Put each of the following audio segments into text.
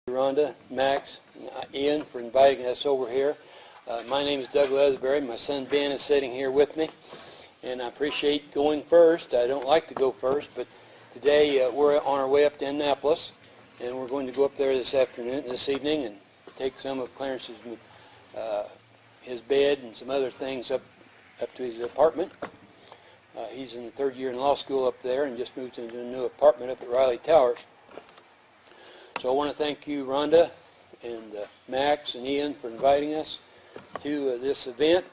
Rhonda, Max, and Ian for inviting us over here. My name is Doug Leatherbury. My son Ben is sitting here with me, and I appreciate going first. I don't like to go first, but today we're on our way up to Annapolis, and we're going to go up there this evening, and take some of Clarence's his bed and some other things up to his apartment. He's in the third year in law school up there and just moved into a new apartment up at Riley Towers. So I want to thank you, Rhonda, and Max and Ian for inviting us to this event.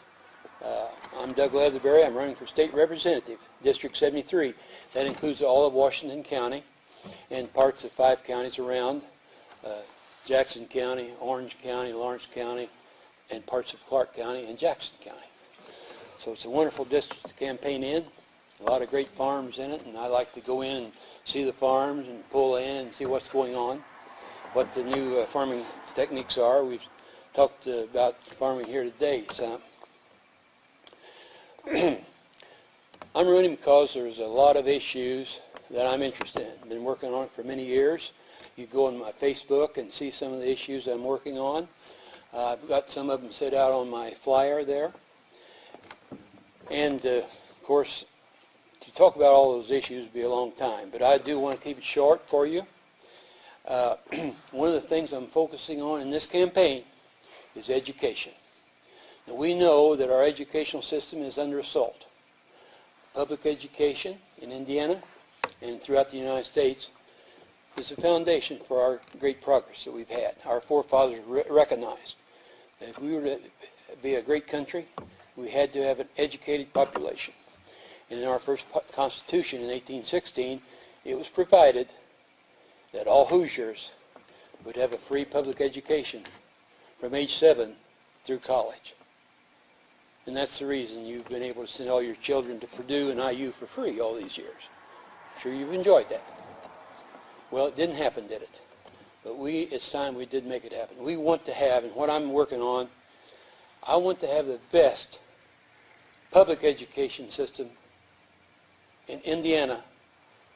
I'm Doug Leatherbury. I'm running for state representative, District 73. That includes all of Washington County and parts of 5 counties around, Jackson County, Orange County, Lawrence County, and parts of Clark County and Jackson County. So it's a wonderful district to campaign in. A lot of great farms in it, and I like to go in and see the farms and pull in and see what's going on, what the new farming techniques are. We've talked about farming here today. So I'm running because there's a lot of issues that I'm interested in. I've been working on it for many years. You go on my Facebook and see some of the issues I'm working on. I've got some of them set out on my flyer there. And of course, to talk about all those issues would be a long time, but I do want to keep it short for you. One of the things I'm focusing on in this campaign is education. Now, we know that our educational system is under assault. Public education in Indiana and throughout the United States is the foundation for our great progress that we've had. Our forefathers recognized that if we were to be a great country, we had to have an educated population. And in our first Constitution in 1816, it was provided that all Hoosiers would have a free public education from age 7 through college. And that's the reason you've been able to send all your children to Purdue and IU for free all these years. I'm sure you've enjoyed that. Well, it didn't happen, did it? But it's time we did make it happen. We want to have, and what I'm working on, I want to have the best public education system in Indiana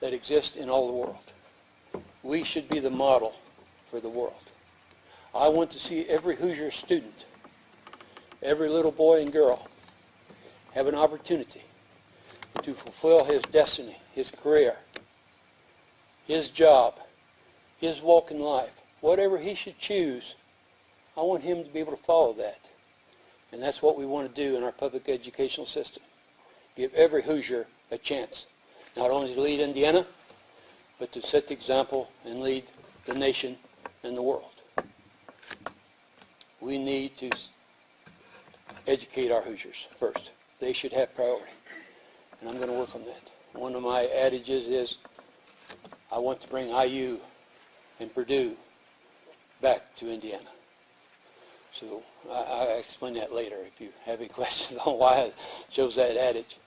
that exists in all the world. We should be the model for the world. I want to see every Hoosier student, every little boy and girl, have an opportunity to fulfill his destiny, his career, his job, his walk in life. Whatever he should choose, I want him to be able to follow that. And that's what we want to do in our public educational system. Give every Hoosier a chance, not only to lead Indiana, but to set the example and lead the nation and the world. We need to educate our Hoosiers first. They should have priority. And I'm going to work on that. One of my adages is I want to bring IU and Purdue back to Indiana. So I'll explain that later if you have any questions on why I chose that adage.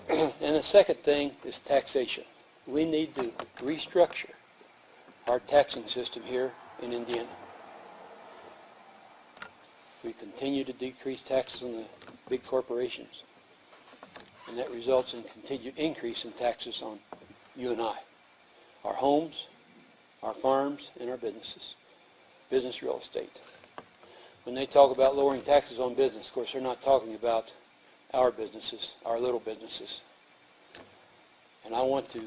And the second thing is taxation. We need to restructure our taxing system here in Indiana. We continue to decrease taxes on the big corporations, and that results in continued increase in taxes on you and I, our homes, our farms, and our businesses, business real estate. When they talk about lowering taxes on business, of course, they're not talking about our businesses, our little businesses. And I want to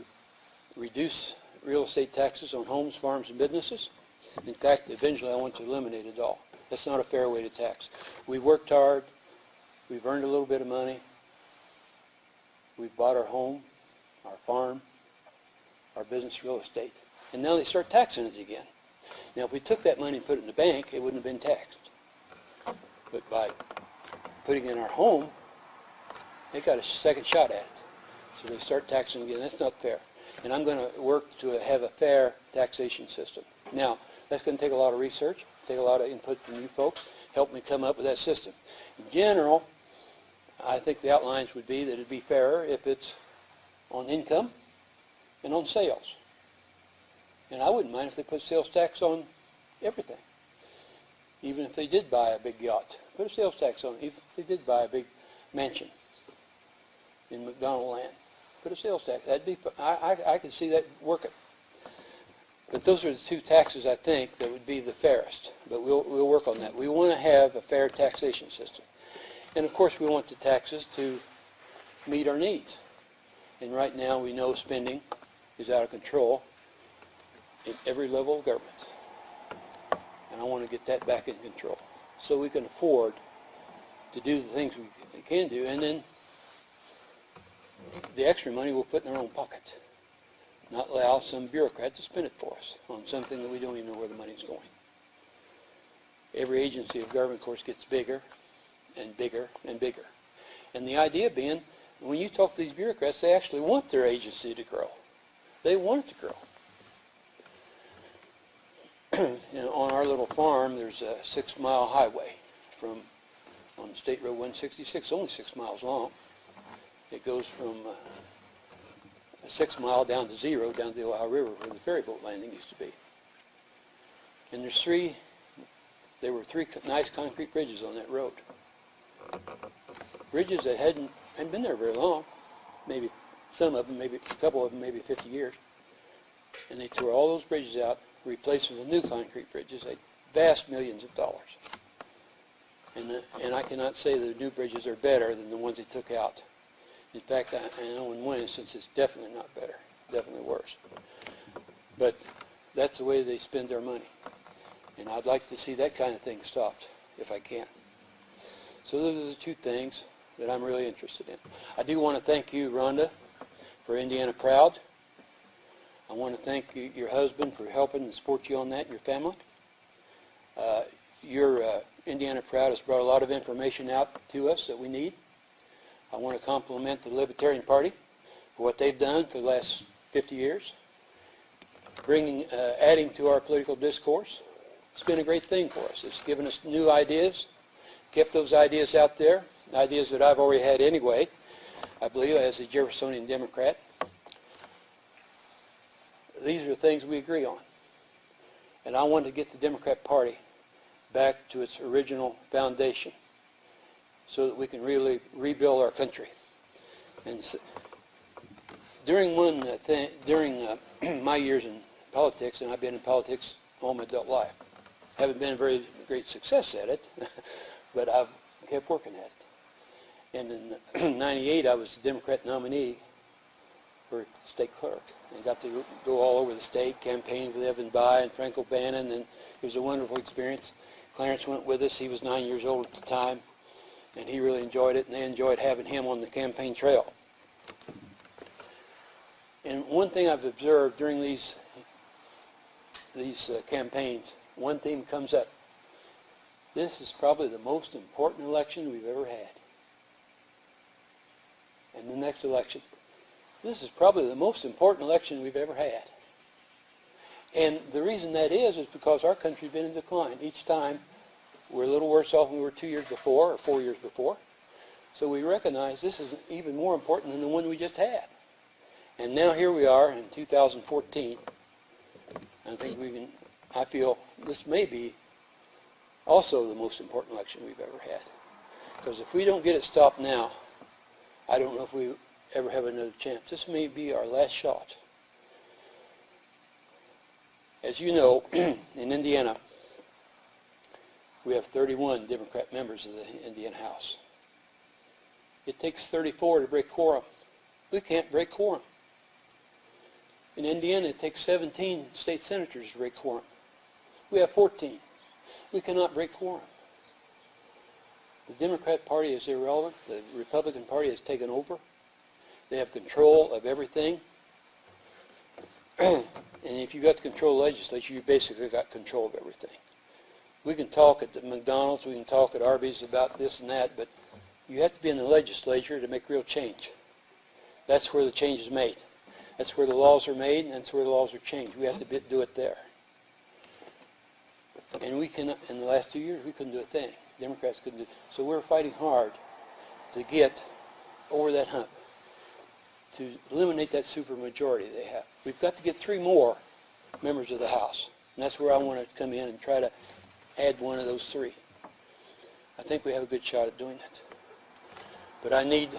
reduce real estate taxes on homes, farms, and businesses. In fact, eventually I want to eliminate it all. That's not a fair way to tax. We've worked hard. We've earned a little bit of money. We've bought our home, our farm, our business real estate. And now they start taxing it again. Now, if we took that money and put it in the bank, it wouldn't have been taxed. But by putting it in our home, they got a second shot at it. So they start taxing again. That's not fair. And I'm going to work to have a fair taxation system. Now, that's going to take a lot of research, take a lot of input from you folks, help me come up with that system. In general, I think the outlines would be that it'd be fairer if it's on income and on sales. And I wouldn't mind if they put sales tax on everything. Even if they did buy a big yacht, put a sales tax on it. Even if they did buy a big mansion in McDonald land, put a sales tax. That'd be, I could see that working. But those are the two taxes, I think, that would be the fairest. But we'll work on that. We want to have a fair taxation system. And of course we want the taxes to meet our needs. And right now we know spending is out of control in every level of government. And I want to get that back in control so we can afford to do the things we can do, and then the extra money we'll put in our own pocket. Not allow some bureaucrat to spend it for us on something that we don't even know where the money's going. Every agency of government, of course, gets bigger and bigger and bigger. And the idea being, when you talk to these bureaucrats, they actually want their agency to grow. They want it to grow. On our little farm, there's a 6-mile highway on State Road 166, only 6 miles long. It goes from 6 mile down to 0, down to the Ohio River where the ferry boat landing used to be. And there were three nice concrete bridges on that road. Bridges that hadn't been there very long, maybe some of them, maybe a couple of them, maybe 50 years. And they tore all those bridges out, replaced them with new concrete bridges at vast millions of dollars. And I cannot say the new bridges are better than the ones they took out. In fact, I know in one instance it's definitely not better, definitely worse. But that's the way they spend their money. And I'd like to see that kind of thing stopped, if I can. So those are the two things that I'm really interested in. I do want to thank you, Rhonda, for Indiana Proud. I want to thank your husband for helping and support you on that, and your family. Your Indiana Proud has brought a lot of information out to us that we need. I want to compliment the Libertarian Party for what they've done for the last 50 years, adding to our political discourse. It's been a great thing for us. It's given us new ideas, kept those ideas out there, ideas that I've already had anyway, I believe, as a Jeffersonian Democrat. These are things we agree on. And I want to get the Democrat Party back to its original foundation so that we can really rebuild our country. And so, during my years in politics, and I've been in politics all my adult life, haven't been a very great success at it, but I've kept working at it. And in '98, I was the Democrat nominee for state clerk. I got to go all over the state, campaign with Evan Bayh and Frank O'Bannon, and it was a wonderful experience. Clarence went with us. He was 9 years old at the time, and he really enjoyed it, and they enjoyed having him on the campaign trail. And one thing I've observed during these campaigns, one theme comes up. This is probably the most important election we've ever had. And the next election, this is probably the most important election we've ever had. And the reason that is because our country's been in decline. Each time we're a little worse off than we were 2 years before or 4 years before. So we recognize this is even more important than the one we just had. And now here we are in 2014. I feel this may be also the most important election we've ever had. Because if we don't get it stopped now, I don't know if we ever have another chance. This may be our last shot. As you know, in Indiana, we have 31 Democrat members of the Indiana House. It takes 34 to break quorum. We can't break quorum. In Indiana, it takes 17 state senators to break quorum. We have 14. We cannot break quorum. The Democrat Party is irrelevant. The Republican Party has taken over. They have control of everything. And if you got to control the legislature, you basically got control of everything. We can talk at the McDonald's, we can talk at Arby's about this and that, but you have to be in the legislature to make real change. That's where the change is made. That's where the laws are made, and that's where the laws are changed. We have to do it there. And we can, in the last 2 years, we couldn't do a thing. Democrats couldn't do it. So we're fighting hard to get over that hump, to eliminate that supermajority they have. We've got to get 3 more members of the House. And that's where I want to come in and try to add one of those 3. I think we have a good shot at doing it. But I need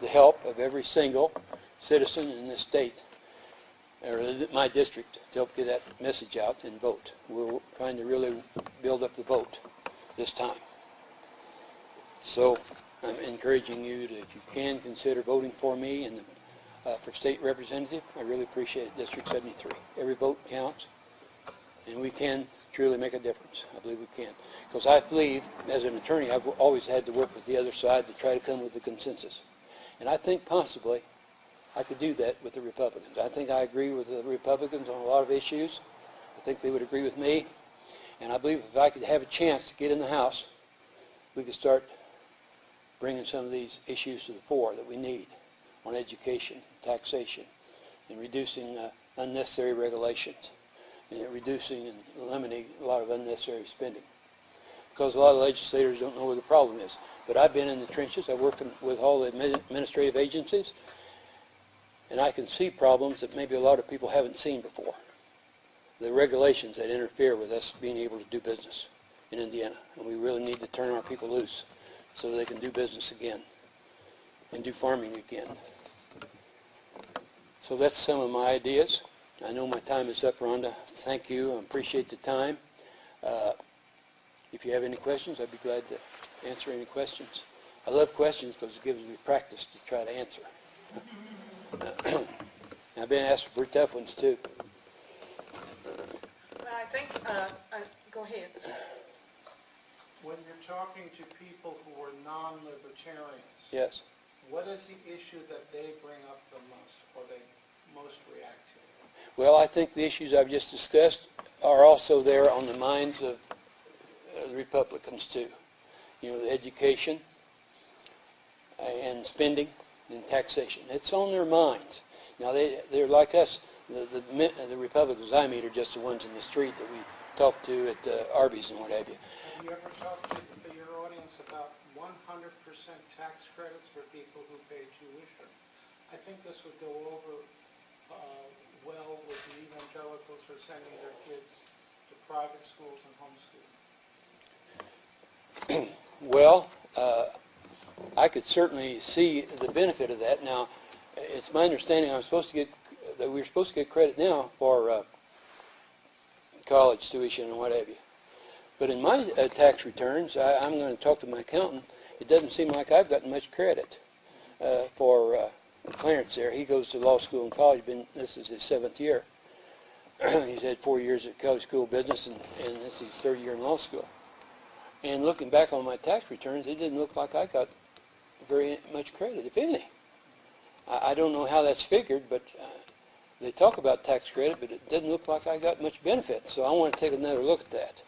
the help of every single citizen in this state or my district, to help get that message out and vote. We're trying to really build up the vote this time. So I'm encouraging you to, if you can, consider voting for me and for state representative. I really appreciate it, District 73. Every vote counts, and we can truly make a difference. I believe we can. Because I believe, as an attorney, I've always had to work with the other side to try to come with a consensus. And I think possibly I could do that with the Republicans. I think I agree with the Republicans on a lot of issues. I think they would agree with me. And I believe if I could have a chance to get in the House, we could start bringing some of these issues to the fore that we need on education, taxation, and reducing unnecessary regulations, and reducing and eliminating a lot of unnecessary spending. Because a lot of legislators don't know where the problem is. But I've been in the trenches. I've worked with all the administrative agencies, and I can see problems that maybe a lot of people haven't seen before. The regulations that interfere with us being able to do business in Indiana. And we really need to turn our people loose so they can do business again and do farming again. So that's some of my ideas. I know my time is up, Rhonda. Thank you. I appreciate the time. If you have any questions, I'd be glad to answer any questions. I love questions because it gives me practice to try to answer. I've been asked for tough ones too. Well, I think, go ahead. When you're talking to people who are non-libertarians, Yes. what is the issue that they bring up the most, or they most react to? Well, I think the issues I've just discussed are also there on the minds of the Republicans too. You know, the education and spending and taxation. It's on their minds. Now they're like us. The Republicans I meet are just the ones in the street that we talk to at Arby's and what have you. Have you ever talked to your audience about 100% tax credits for people who pay tuition? I think this would go over well with the evangelicals who are sending their kids to private schools and homeschooling. Well, I could certainly see the benefit of that. Now, it's my understanding that we're supposed to get credit now for college tuition and what have you. But in my tax returns, I'm going to talk to my accountant. It doesn't seem like I've gotten much credit for Clarence there. He goes to law school and college. This is his 7th year. He's had 4 years at college school of business, and this is his 3rd year in law school. And looking back on my tax returns, it didn't look like I got very much credit, if any. I don't know how that's figured, but they talk about tax credit, but it doesn't look like I got much benefit. So I want to take another look at that.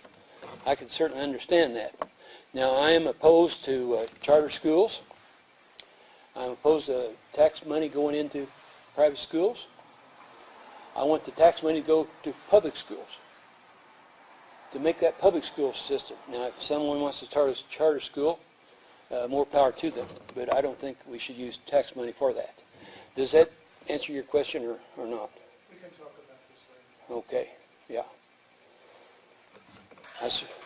I can certainly understand that. Now, I am opposed to charter schools. I'm opposed to tax money going into private schools. I want the tax money to go to public schools, to make that public school system. Now, if someone wants to start a charter school, more power to them, but I don't think we should use tax money for that. Does that answer your question or not? We can talk about this later. Okay, yeah.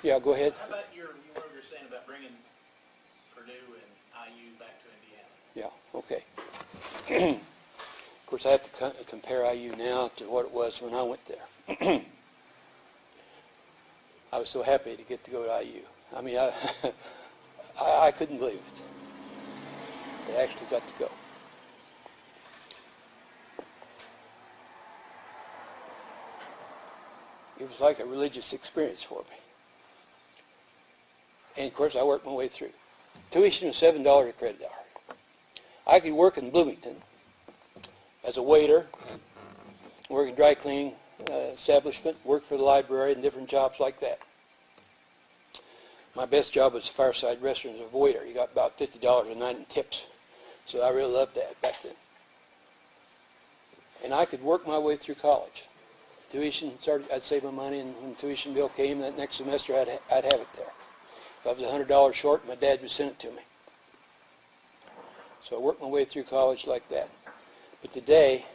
Yeah, go ahead. How about what you were saying about bringing Purdue and IU back to Indiana? Yeah, okay. Of course, I have to compare IU now to what it was when I went there. I was so happy to get to go to IU. I mean, I couldn't believe it. I actually got to go. It was like a religious experience for me. And of course, I worked my way through. Tuition was $7 a credit hour. I could work in Bloomington as a waiter, work in dry cleaning establishment, work for the library, and different jobs like that. My best job was a fireside restaurant as a waiter. You got about $50 a night in tips. So I really loved that back then. And I could work my way through college. Tuition started, I'd save my money, and when the tuition bill came that next semester, I'd have it there. If I was $100 short, my dad would send it to me. So I worked my way through college like that. But today,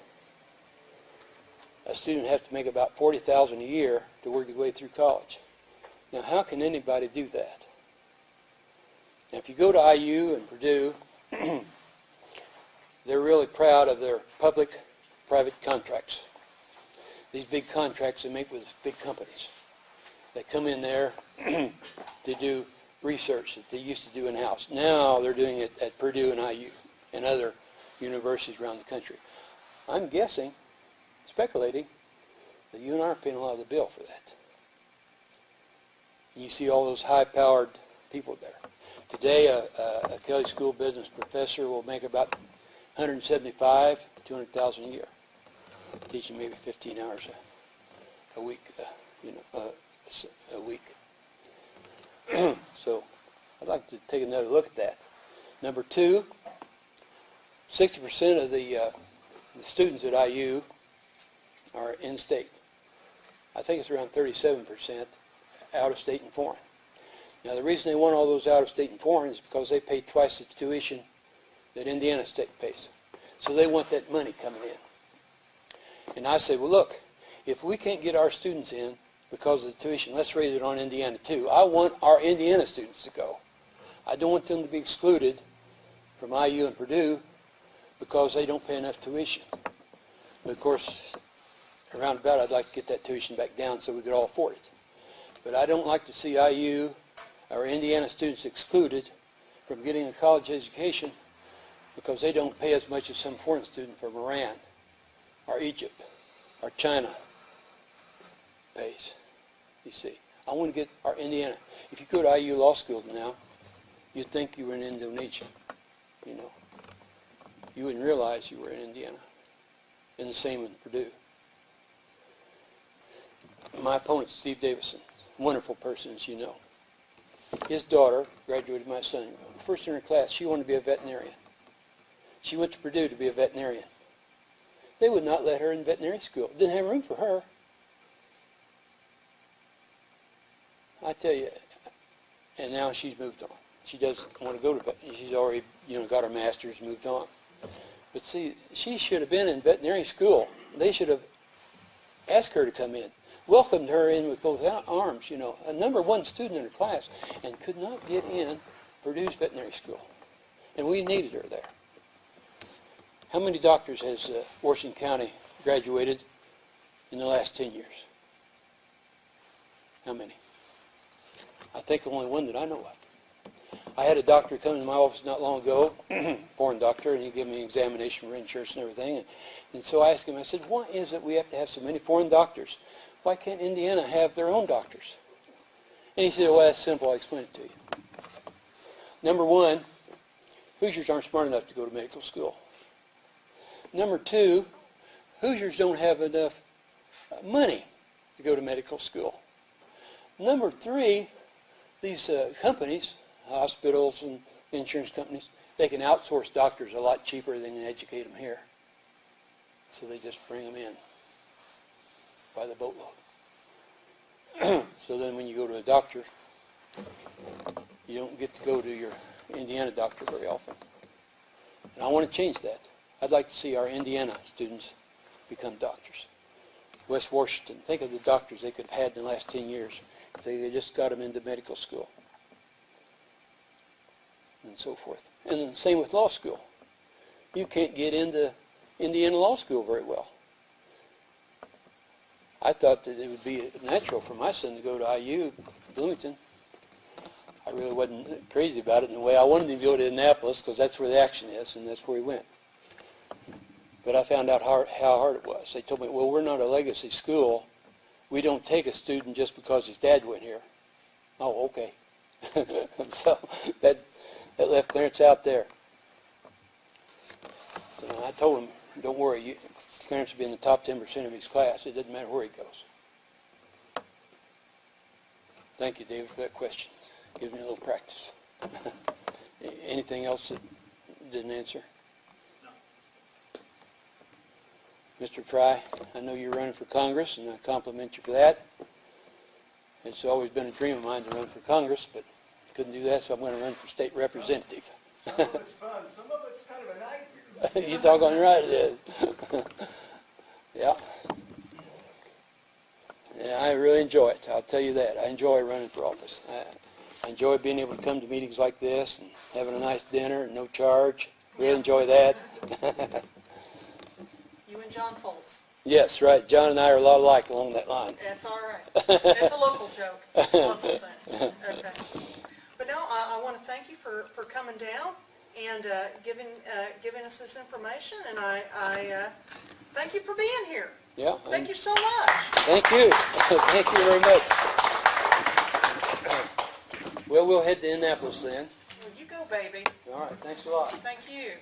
a student has to make about $40,000 a year to work his way through college. Now, how can anybody do that? Now, if you go to IU and Purdue, they're really proud of their public-private contracts. these big contracts they make with big companies. They come in there to do research that they used to do in-house. Now they're doing it at Purdue and IU and other universities around the country. I'm guessing, speculating, that you and I are paying a lot of the bill for that. You see all those high-powered people there. Today, a Kelley School business professor will make about $175,000 to $200,000 a year, teaching maybe 15 hours a week, a week. So I'd like to take another look at that. Number two, 60% of the students at IU are in-state. I think it's around 37% out-of-state and foreign. Now, the reason they want all those out-of-state and foreign is because they pay twice the tuition that Indiana State pays. So they want that money coming in. And I say, well, look, if we can't get our students in because of the tuition, let's raise it on Indiana too. I want our Indiana students to go. I don't want them to be excluded from IU and Purdue because they don't pay enough tuition. But of course, around about, I'd like to get that tuition back down so we could all afford it. But I don't like to see IU or Indiana students excluded from getting a college education because they don't pay as much as some foreign student from Iran or Egypt or China pays. You see, I want to get our Indiana. If you go to IU Law School now, you'd think you were in Indonesia, you know. You wouldn't realize you were in Indiana. And the same in Purdue. My opponent, Steve Davison, wonderful person, as you know. His daughter graduated my son. First in her class, she wanted to be a veterinarian. She went to Purdue to be a veterinarian. They would not let her in veterinary school. Didn't have room for her. I tell you, and now she's moved on. She doesn't want to go to veterinary. She's already, got her master's, moved on. But see, she should have been in veterinary school. They should have asked her to come in, welcomed her in with both arms, a number one student in her class, and could not get in Purdue's veterinary school. And we needed her there. How many doctors has Washington County graduated in the last 10 years? How many? I think only one that I know of. I had a doctor come into my office not long ago, foreign doctor, and he gave me an examination for insurance and everything. And so I asked him, I said, why is it we have to have so many foreign doctors? Why can't Indiana have their own doctors? And he said, well, that's simple. I'll explain it to you. Number one, Hoosiers aren't smart enough to go to medical school. Number two, Hoosiers don't have enough money to go to medical school. Number three, these companies, hospitals and insurance companies, they can outsource doctors a lot cheaper than they can educate them here. So they just bring them in by the boatload. So then when you go to a doctor, you don't get to go to your Indiana doctor very often. And I want to change that. I'd like to see our Indiana students become doctors. West Washington, think of the doctors they could have had in the last 10 years if they had just got them into medical school. And so forth. And same with law school. You can't get into Indiana Law School very well. I thought that it would be natural for my son to go to IU, Bloomington. I really wasn't crazy about it in a way. I wanted him to go to Annapolis because that's where the action is, and that's where he went. But I found out how hard it was. They told me, well, we're not a legacy school. We don't take a student just because his dad went here. Oh, okay. So that left Clarence out there. So I told him, don't worry, Clarence will be in the top 10% of his class. It doesn't matter where he goes. Thank you, David, for that question. Gives me a little practice. Anything else that didn't answer? No. Mr. Fry, I know you're running for Congress, and I compliment you for that. It's always been a dream of mine to run for Congress, but couldn't do that, so I'm going to run for state representative. Some of it's fun, some of it's kind of a nightmare. You're talking right, it is. Yeah. Yeah, I really enjoy it. I'll tell you that. I enjoy running for office. I enjoy being able to come to meetings like this and having a nice dinner and no charge. Really enjoy that. You and John Foltz. Yes, right. John and I are a lot alike along that line. That's all right. It's a local joke. It's a local thing. Okay. But no, I want to thank you for coming down and giving us this information, and I thank you for being here. Yeah. Thank you so much. Thank you. Thank you very much. Well, we'll head to Indianapolis then. Well, you go, baby. All right. Thanks a lot. Thank you.